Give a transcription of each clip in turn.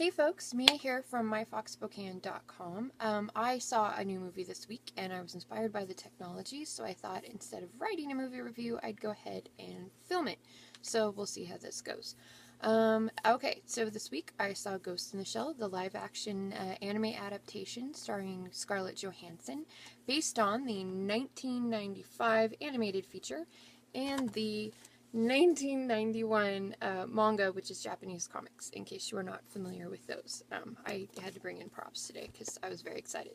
Hey folks, Mia here from myfoxspokane.com. I saw a new movie this week and I was inspired by the technology, so I thought instead of writing a movie review, I'd go ahead and film it. So we'll see how this goes. Okay, so this week I saw Ghost in the Shell, the live-action anime adaptation starring Scarlett Johansson, based on the 1995 animated feature and the 1991 manga, which is Japanese comics, in case you are not familiar with those. I had to bring in props today because I was very excited.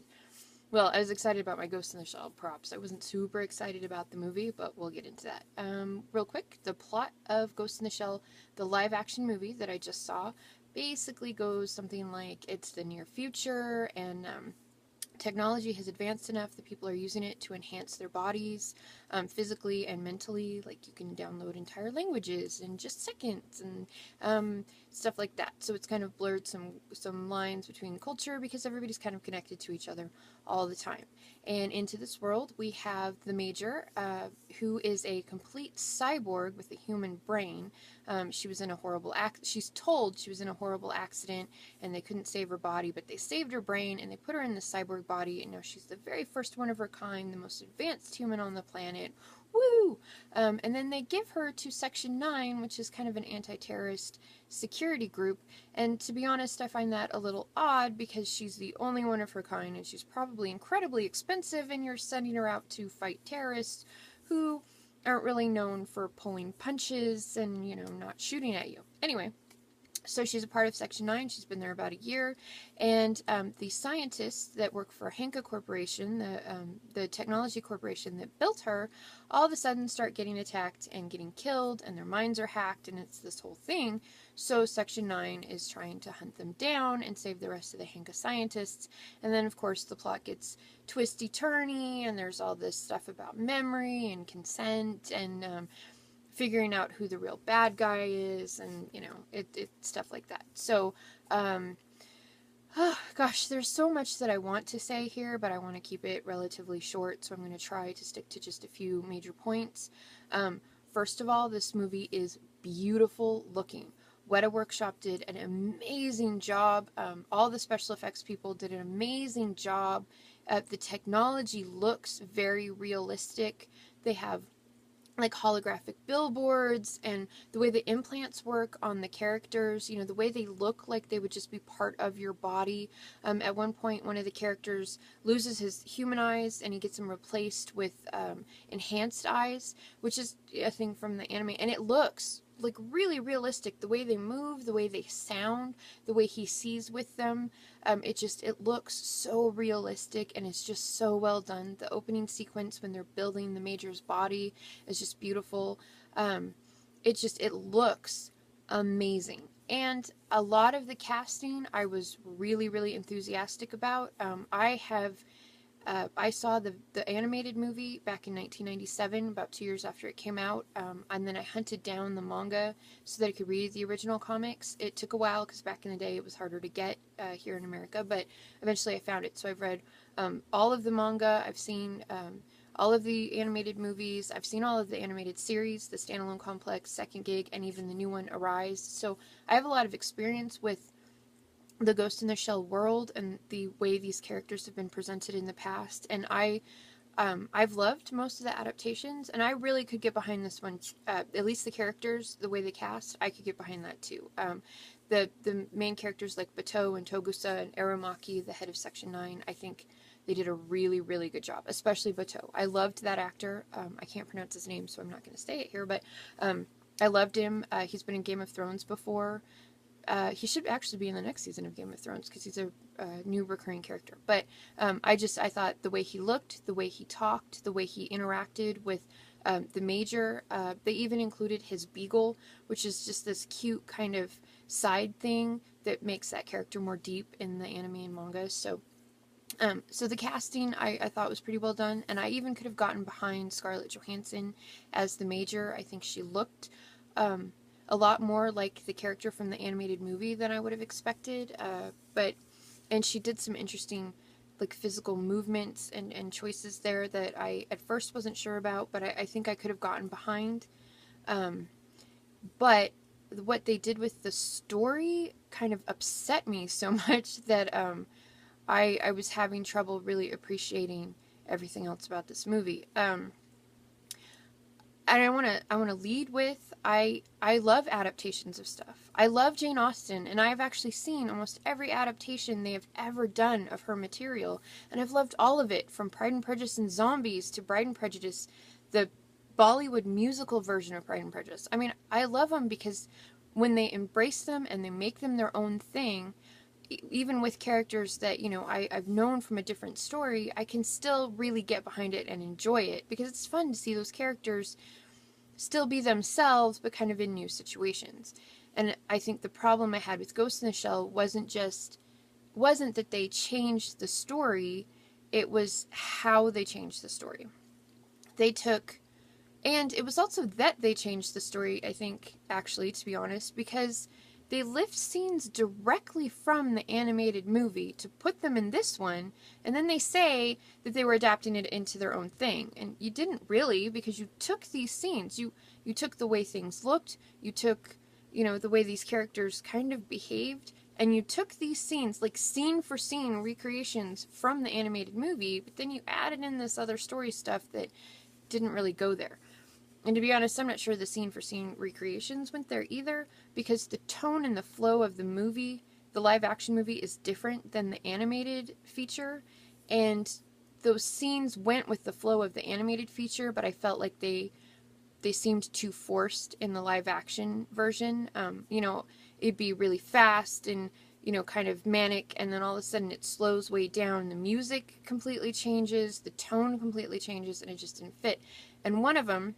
Well, I was excited about my Ghost in the Shell props. I wasn't super excited about the movie, but we'll get into that. Real quick, the plot of Ghost in the Shell, the live action movie that I just saw, basically goes something like it's the near future and technology has advanced enough that people are using it to enhance their bodies physically and mentally. Like you can download entire languages in just seconds and stuff like that. So it's kind of blurred some lines between culture because everybody's kind of connected to each other all the time. And into this world we have the Major, who is a complete cyborg with a human brain. She was in a horrible she's told she was in a horrible accident and they couldn't save her body, but they saved her brain and they put her in the cyborg body, and now she's the very first one of her kind, the most advanced human on the planet. Woo! And then they give her to Section 9, which is kind of an anti-terrorist security group, and to be honest, I find that a little odd because she's the only one of her kind and she's probably incredibly expensive, and you're sending her out to fight terrorists who aren't really known for pulling punches and, not shooting at you. Anyway, so she's a part of Section 9. She's been there about a year. And the scientists that work for Henka Corporation, the technology corporation that built her, all of a sudden start getting attacked and getting killed, and their minds are hacked, and it's this whole thing. So Section 9 is trying to hunt them down and save the rest of the Henka scientists. And then, of course, the plot gets twisty-turny, and there's all this stuff about memory and consent and figuring out who the real bad guy is, and it stuff like that. So gosh, there's so much that I want to say here, but I want to keep it relatively short, so I'm going to try to stick to just a few major points. First of all, this movie is beautiful looking. Weta Workshop did an amazing job. All the special effects people did an amazing job. The technology looks very realistic. They have like holographic billboards, and the way the implants work on the characters, the way they look like they would just be part of your body. At one point, one of the characters loses his human eyes and he gets them replaced with enhanced eyes, which is a thing from the anime, and it looks like really realistic. The way they move, the way they sound, the way he sees with them, it looks so realistic, and it's just so well done. The opening sequence when they're building the Major's body is just beautiful. It looks amazing. And a lot of the casting I was really, really enthusiastic about. I saw the animated movie back in 1997, about 2 years after it came out, and then I hunted down the manga so that I could read the original comics. It took a while because back in the day it was harder to get here in America, but eventually I found it. So I've read all of the manga, I've seen all of the animated movies, I've seen all of the animated series, the Standalone Complex, Second Gig, and even the new one, Arise. So I have a lot of experience with the Ghost in the Shell world and the way these characters have been presented in the past, and I've loved most of the adaptations, and I really could get behind this one. At least the characters, the way they cast, I could get behind that too. The main characters like Batou and Togusa and Aramaki, the head of Section 9, I think they did a really, really good job, especially Batou. I loved that actor. I can't pronounce his name, so I'm not going to say it here, but I loved him. He's been in Game of Thrones before. He should actually be in the next season of Game of Thrones because he's a new recurring character. But I thought the way he looked, the way he talked, the way he interacted with the Major, they even included his beagle, which is just this cute kind of side thing that makes that character more deep in the anime and manga. So the casting I thought was pretty well done, and I even could have gotten behind Scarlett Johansson as the Major. I think she looked a lot more like the character from the animated movie than I would have expected, and she did some interesting like physical movements and choices there that I at first wasn't sure about, but I think I could have gotten behind. But what they did with the story kind of upset me so much that I was having trouble really appreciating everything else about this movie. And I want to lead with I love adaptations of stuff. I love Jane Austen, and I've actually seen almost every adaptation they have ever done of her material, and I've loved all of it, from Pride and Prejudice and Zombies to Bride and Prejudice, the Bollywood musical version of Pride and Prejudice. I mean, I love them because when they embrace them and they make them their own thing, even with characters that, you know, I've known from a different story, I can still really get behind it and enjoy it, because it's fun to see those characters still be themselves, but kind of in new situations. And I think the problem I had with Ghost in the Shell wasn't that they changed the story, it was how they changed the story. And it was also that they changed the story, I think, actually, to be honest, because they lift scenes directly from the animated movie to put them in this one, and then they say that they were adapting it into their own thing. And you didn't really, because you took these scenes, you took the way things looked, you took, you know, the way these characters kind of behaved, and you took these scenes, like scene for scene recreations from the animated movie, but then you added in this other story stuff that didn't really go there. And to be honest, I'm not sure the scene for scene recreations went there either, because the tone and the flow of the movie, the live action movie, is different than the animated feature. And those scenes went with the flow of the animated feature, but I felt like they seemed too forced in the live action version. You know, it'd be really fast and, you know, kind of manic, and then all of a sudden it slows way down. The music completely changes, the tone completely changes, and it just didn't fit. And one of them,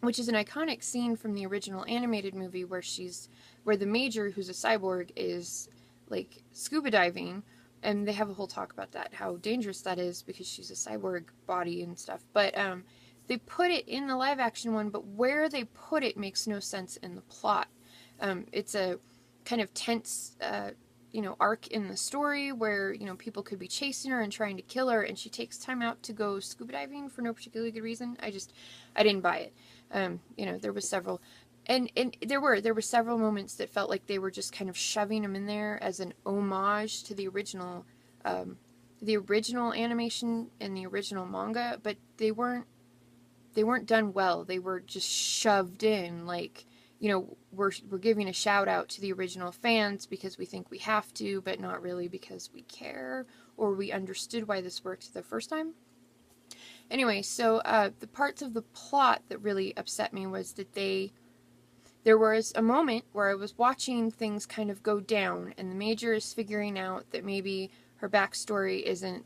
which is an iconic scene from the original animated movie, where the Major, who's a cyborg, is like scuba diving, and they have a whole talk about that, how dangerous that is because she's a cyborg body and stuff. But they put it in the live action one, but where they put it makes no sense in the plot. It's a kind of tense you know, arc in the story where, you know, people could be chasing her and trying to kill her, and she takes time out to go scuba diving for no particularly good reason. I didn't buy it. You know, there was several, and there were several moments that felt like they were just kind of shoving them in there as an homage to the original animation and the original manga, but they weren't done well. They were just shoved in, like, you know, we're giving a shout out to the original fans because we think we have to, but not really because we care or we understood why this worked the first time. Anyway, so the parts of the plot that really upset me was that there was a moment where I was watching things kind of go down, and the Major is figuring out that maybe her backstory isn't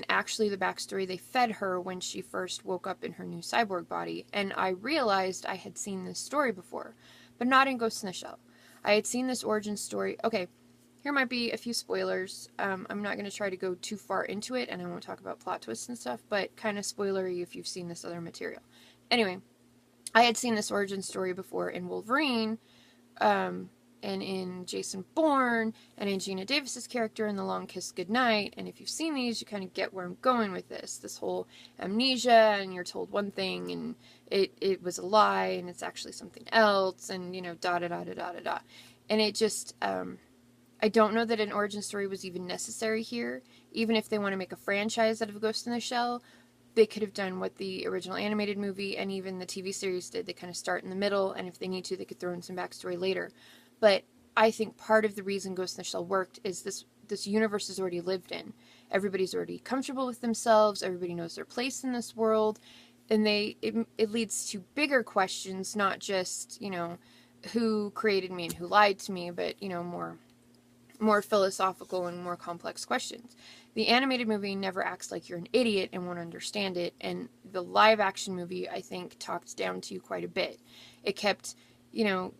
actually the backstory they fed her when she first woke up in her new cyborg body. And I realized I had seen this story before, but not in Ghost in the Shell. I had seen this origin story. Okay, here might be a few spoilers. I'm not going to try to go too far into it, and I won't talk about plot twists and stuff, but kind of spoilery if you've seen this other material. Anyway, I had seen this origin story before in Wolverine, and in Jason Bourne, and in Gina Davis's character in The Long Kiss Goodnight. And if you've seen these, you kind of get where I'm going with this whole amnesia, and you're told one thing and it was a lie and it's actually something else, and, you know, da da da da da da da. And it just I don't know that an origin story was even necessary here. Even if they want to make a franchise out of Ghost in the Shell, they could have done what the original animated movie and even the TV series did. They kind of start in the middle, and if they need to, they could throw in some backstory later. But I think part of the reason Ghost in the Shell worked is this universe is already lived in. Everybody's already comfortable with themselves. Everybody knows their place in this world. And it leads to bigger questions, not just, you know, who created me and who lied to me, but, you know, more philosophical and more complex questions. The animated movie never acts like you're an idiot and won't understand it. And the live action movie, I think, talked down to you quite a bit. It kept, you know,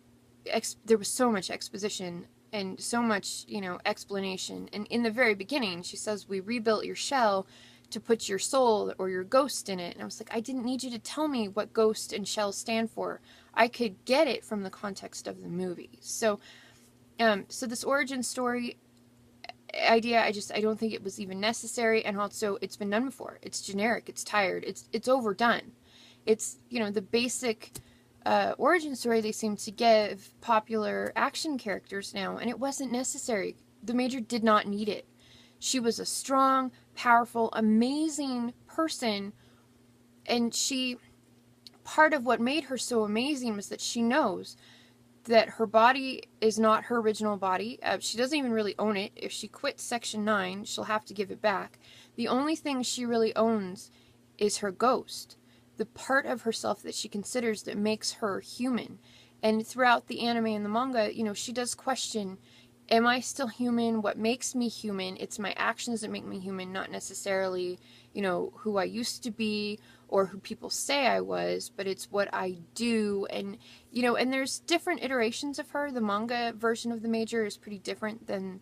there was so much exposition and so much, you know, explanation. And in the very beginning, she says, we rebuilt your shell to put your soul or your ghost in it. And I was like, I didn't need you to tell me what ghost and shell stand for. I could get it from the context of the movie. So this origin story idea, I don't think it was even necessary. And also, it's been done before. It's generic. It's tired. It's overdone. It's, you know, the basic origin story they seem to give popular action characters now, and it wasn't necessary. The Major did not need it. She was a strong, powerful, amazing person, and part of what made her so amazing was that she knows that her body is not her original body. She doesn't even really own it. If she quits Section 9, she'll have to give it back. The only thing she really owns is her ghost, the part of herself that she considers that makes her human. And throughout the anime and the manga, she does question, am I still human? What makes me human? It's my actions that make me human, not necessarily, who I used to be or who people say I was, but it's what I do. And, and there's different iterations of her. The manga version of the Major is pretty different than,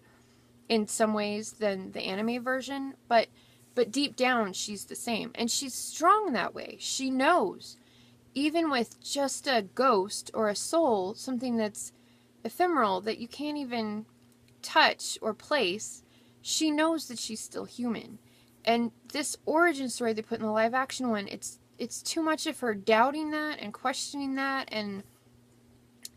in some ways, than the anime version, but deep down, she's the same. And she's strong that way. She knows, even with just a ghost or a soul, something that's ephemeral that you can't even touch or place, she knows that she's still human. And this origin story they put in the live action one, it's too much of her doubting that and questioning that and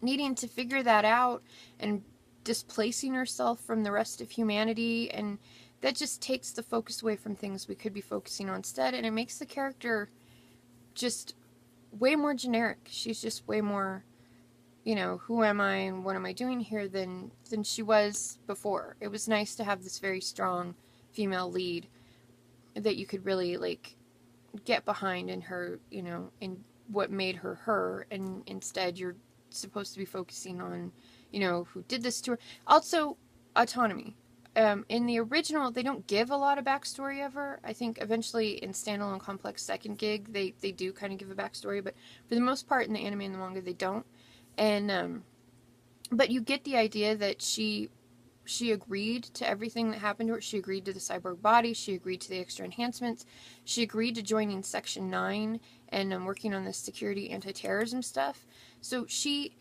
needing to figure that out and displacing herself from the rest of humanity, and that just takes the focus away from things we could be focusing on instead, and it makes the character just way more generic. She's just way more, who am I and what am I doing here than she was before. It was nice to have this very strong female lead that you could really, get behind in her, in what made her her, and instead you're supposed to be focusing on, who did this to her. Also, autonomy. In the original, they don't give a lot of backstory of her. I think eventually in Standalone Complex Second Gig, they do kind of give a backstory, but for the most part in the anime and the manga, they don't. And, but you get the idea that she agreed to everything that happened to her. She agreed to the cyborg body. She agreed to the extra enhancements. She agreed to joining Section 9 and working on the security anti-terrorism stuff. So she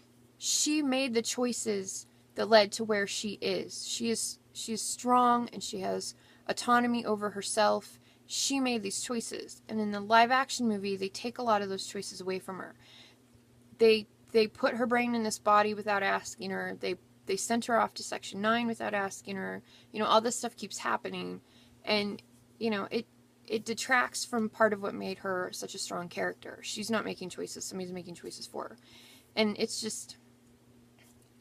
made the choices that led to where she is. She's strong and she has autonomy over herself. She made these choices. And in the live action movie, they take a lot of those choices away from her. They put her brain in this body without asking her. They sent her off to Section 9 without asking her. All this stuff keeps happening. And, it detracts from part of what made her such a strong character. She's not making choices. Somebody's making choices for her. And it's just,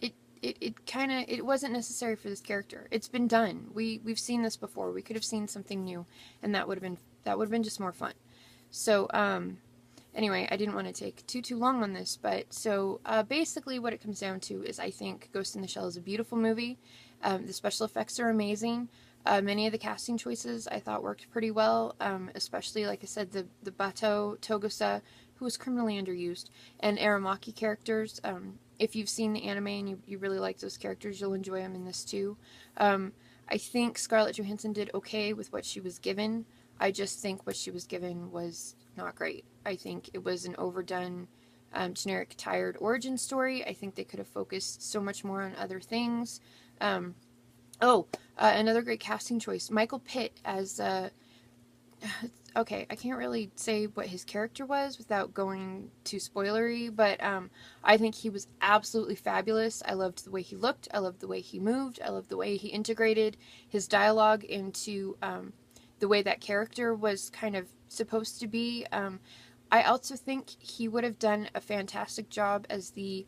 it wasn't necessary for this character. It's been done. We've seen this before. We could have seen something new, and that would have been just more fun. So, anyway, I didn't want to take too long on this, but so basically what it comes down to is I think Ghost in the Shell is a beautiful movie. The special effects are amazing. Many of the casting choices I thought worked pretty well, especially, like I said, the Bato Togusa, who was criminally underused, and Aramaki characters. If you've seen the anime and you really like those characters, you'll enjoy them in this too. I think Scarlett Johansson did okay with what she was given. I just think what she was given was not great. I think it was an overdone, generic, tired origin story. I think they could have focused so much more on other things. Another great casting choice. Michael Pitt as, okay, I can't really say what his character was without going too spoilery, but I think he was absolutely fabulous. I loved the way he looked. I loved the way he moved. I loved the way he integrated his dialogue into the way that character was kind of supposed to be. I also think he would have done a fantastic job as the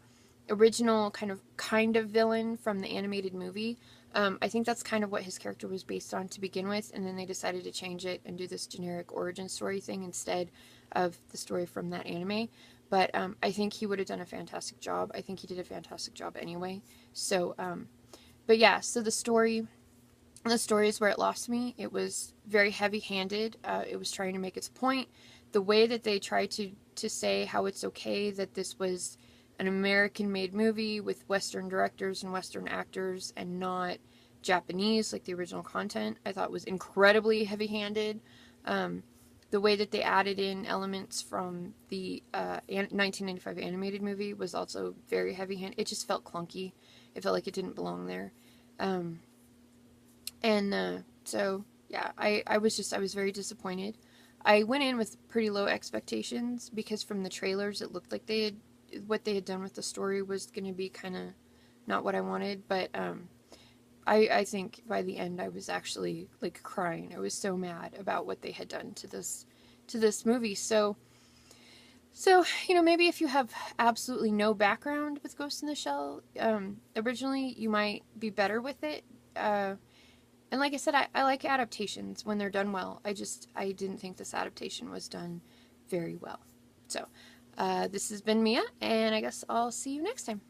original kind of villain from the animated movie. I think that's kind of what his character was based on to begin with, and then they decided to change it and do this generic origin story thing instead of the story from that anime. But I think he would have done a fantastic job. I think he did a fantastic job anyway. So, but yeah, so the story is where it lost me. It was very heavy-handed. It was trying to make its point. The way that they tried to say how it's okay that this was an American-made movie with Western directors and Western actors and not Japanese like the original content, I thought was incredibly heavy-handed. The way that they added in elements from the 1995 animated movie was also very heavy-handed. It just felt clunky. It felt like it didn't belong there. So, yeah, I was very disappointed. I went in with pretty low expectations because from the trailers it looked like they had what they had done with the story was going to be kind of not what I wanted, but I think by the end I was actually like crying. I was so mad about what they had done to this movie. So maybe if you have absolutely no background with Ghost in the Shell, originally you might be better with it. And like I said, I like adaptations when they're done well. I didn't think this adaptation was done very well. So, this has been Mia, and I guess I'll see you next time.